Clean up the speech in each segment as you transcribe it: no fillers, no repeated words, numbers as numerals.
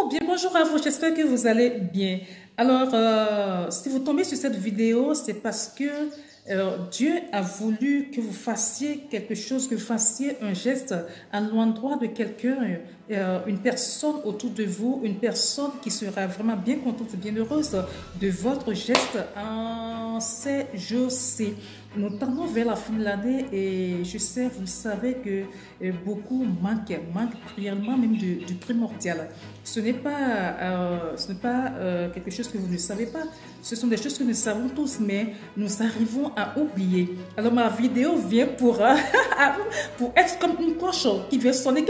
Bien bonjour à vous, j'espère que vous allez bien. Alors, si vous tombez sur cette vidéo, c'est parce que Dieu a voulu que vous fassiez quelque chose, que vous fassiez un geste à l'endroit de quelqu'un, une personne autour de vous, une personne qui sera vraiment bien contente et bien heureuse de votre geste en ces jours-ci. Nous tendons vers la fin de l'année et je sais, vous le savez, que beaucoup manquent réellement même du primordial. Ce n'est pas, quelque chose que vous ne savez pas. Ce sont des choses que nous savons tous, mais nous arrivons à oublier. Alors ma vidéo vient pour être comme une cloche qui vient sonner.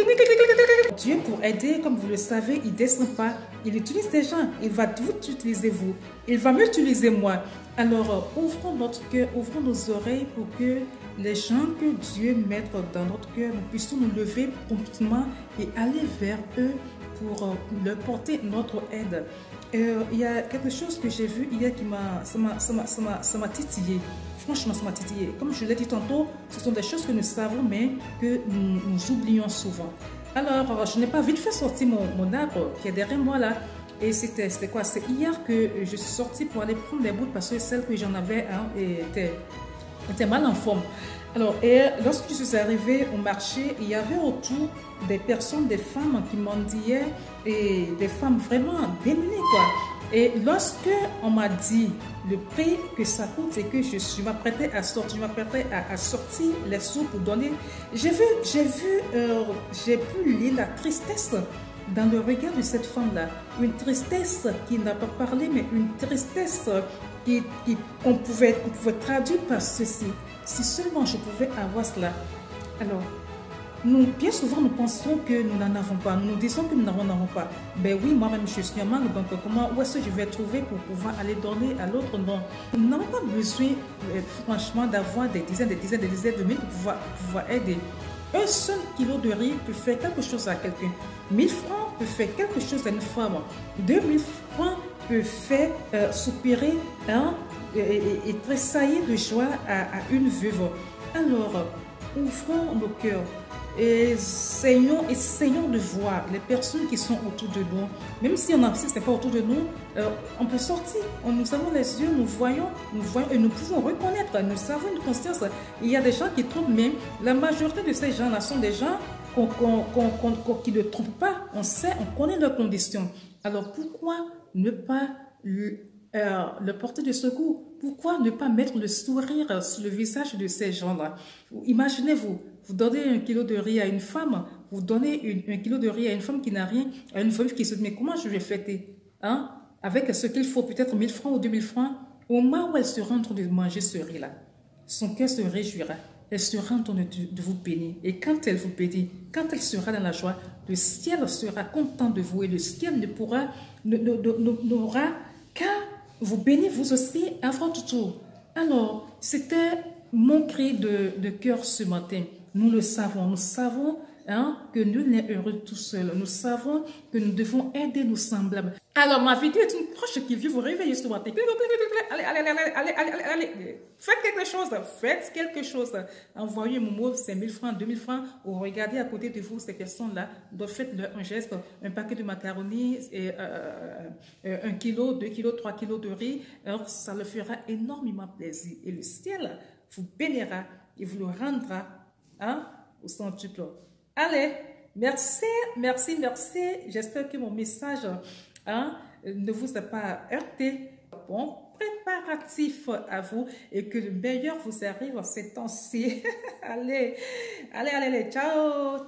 Dieu, pour aider, comme vous le savez, il ne descend pas. Il utilise des gens. Il va vous utiliser vous. Il va m'utiliser moi. Alors, ouvrons notre cœur, ouvrons nos oreilles pour que les gens que Dieu met dans notre cœur, nous puissions nous lever promptement et aller vers eux pour leur porter notre aide. Il y a quelque chose que j'ai vu hier qui ça m'a titillé. Franchement, ça m'a titillé. Comme je l'ai dit tantôt, ce sont des choses que nous savons, mais que nous oublions souvent. Alors, je n'ai pas vite fait sortir mon arbre qui est derrière moi là. Et c'était quoi? C'est hier que je suis sortie pour aller prendre des bouts parce que celle que j'en avais était mal en forme. Alors, et lorsque je suis arrivée au marché, il y avait autour des personnes, des femmes qui mendiaient et des femmes vraiment démunies, quoi. Et lorsque on m'a dit le prix que ça coûte et que je m'apprêtais à sortir, à sortir les sous pour donner, j'ai pu lire la tristesse dans le regard de cette femme-là. Une tristesse qui n'a pas parlé, mais une tristesse qu'on pouvait traduire par ceci. Si seulement je pouvais avoir cela. Alors, bien souvent, nous pensons que nous n'en avons pas. Nous nous disons que nous n'en avons pas. Ben oui, moi-même, je suis en manque. Donc, où est-ce que je vais trouver pour pouvoir aller donner à l'autre? Non. Nous n'avons pas besoin, franchement, d'avoir des dizaines de mille pour pouvoir aider. Un seul kilo de riz peut faire quelque chose à quelqu'un. 1000 francs peut faire quelque chose à une femme. 2000 francs peut faire soupirer et tressaillir de joie à une veuve. Alors, ouvrons nos cœurs et essayons de voir les personnes qui sont autour de nous. Même si ce n'est pas autour de nous, on peut sortir. Nous avons les yeux, nous voyons et nous pouvons reconnaître. Nous avons une conscience. Il y a des gens qui trompent, mais la majorité de ces gens-là sont des gens qui ne trompent pas. On sait, on connaît leurs conditions. Alors pourquoi ne pas le porter de secours? Pourquoi ne pas mettre le sourire sur le visage de ces gens-là? Imaginez-vous, vous donnez un kilo de riz à une femme, vous donnez un kilo de riz à une femme qui n'a rien, à une femme qui se dit, mais comment je vais fêter? Hein? Avec ce qu'il faut, peut-être 1000 francs ou 2000 francs, au moment où elle sera en train de manger ce riz-là, son cœur se réjouira. Elle sera en train de vous bénir. Et quand elle vous bénit, quand elle sera dans la joie, le ciel sera content de vous et le ciel n'aura qu'à vous bénir vous aussi à votre tour. Alors, c'était mon cri de cœur ce matin. Nous le savons, que nul n'est heureux tout seul. Nous savons que nous devons aider nos semblables. Alors, ma vidéo est une cloche qui vient vous réveiller ce matin. Allez. Faites quelque chose. Envoyez mon mot, c'est 1000 francs, 2000 francs, ou regardez à côté de vous ces personnes-là. Donc, faites-leur un geste, un paquet de macaroni, et, 1 kilo, 2 kilos, 3 kilos de riz. Alors, ça leur fera énormément plaisir. Et le ciel vous bénira et vous le rendra au centuple. Allez, merci. J'espère que mon message ne vous a pas heurté. Bon préparatif à vous et que le meilleur vous arrive en ces temps-ci. Allez, ciao.